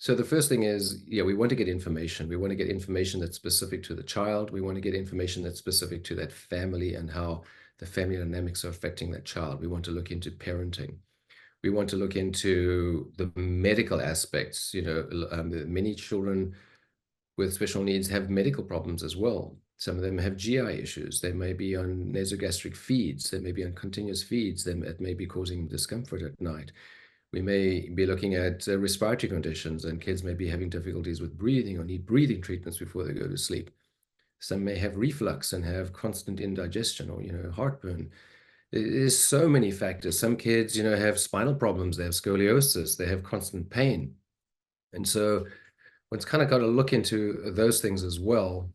So the first thing is, yeah, we want to get information. We want to get information that's specific to the child. We want to get information that's specific to that family and how the family dynamics are affecting that child. We want to look into parenting. We want to look into the medical aspects. Many children with special needs have medical problems as well. Some of them have GI issues. They may be on nasogastric feeds. They may be on continuous feeds. That may be causing discomfort at night. We may be looking at respiratory conditions, and kids may be having difficulties with breathing or need breathing treatments before they go to sleep. Some may have reflux and have constant indigestion or, heartburn. There's so many factors. Some kids, have spinal problems. They have scoliosis. They have constant pain. And so one's kind of got to look into those things as well.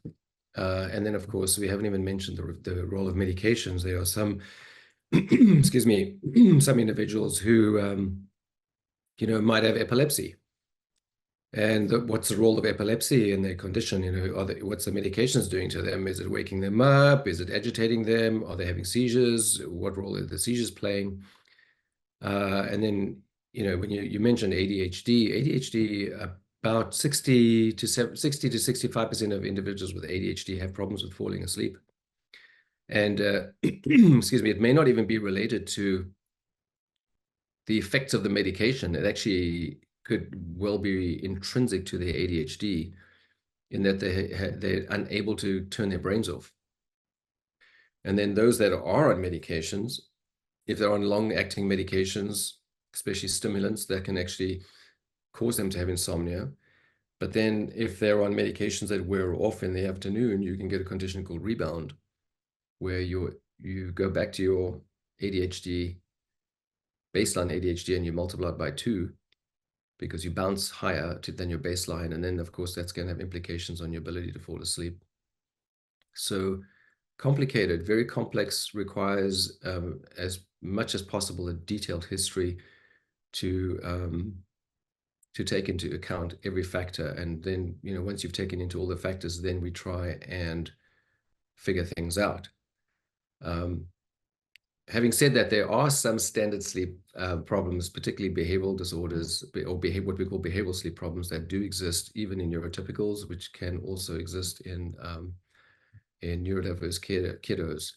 And then, of course, we haven't even mentioned the role of medications. There are some, excuse me, some individuals who, might have epilepsy. And what's the role of epilepsy in their condition? What's the medications doing to them? Is it waking them up? Is it agitating them? Are they having seizures? What role are the seizures playing? And then, when you mentioned ADHD, about 60 to 65% of individuals with ADHD have problems with falling asleep. And excuse me, it may not even be related to the effects of the medication. It actually could well be intrinsic to their ADHD in that they're unable to turn their brains off. And then those that are on medications, if they're on long-acting medications, especially stimulants, that can actually cause them to have insomnia. But then if they're on medications that wear off in the afternoon, you can get a condition called rebound, where you go back to your ADHD, baseline ADHD, and you multiply it by 2 because you bounce higher than your baseline. And then, of course, that's going to have implications on your ability to fall asleep. So complicated, very complex, requires as much as possible a detailed history to take into account every factor. And then, once you've taken into all the factors, then we try and figure things out. Having said that, there are some standard sleep problems, particularly behavioral disorders or what we call behavioral sleep problems that do exist even in neurotypicals, which can also exist in neurodiverse kiddos.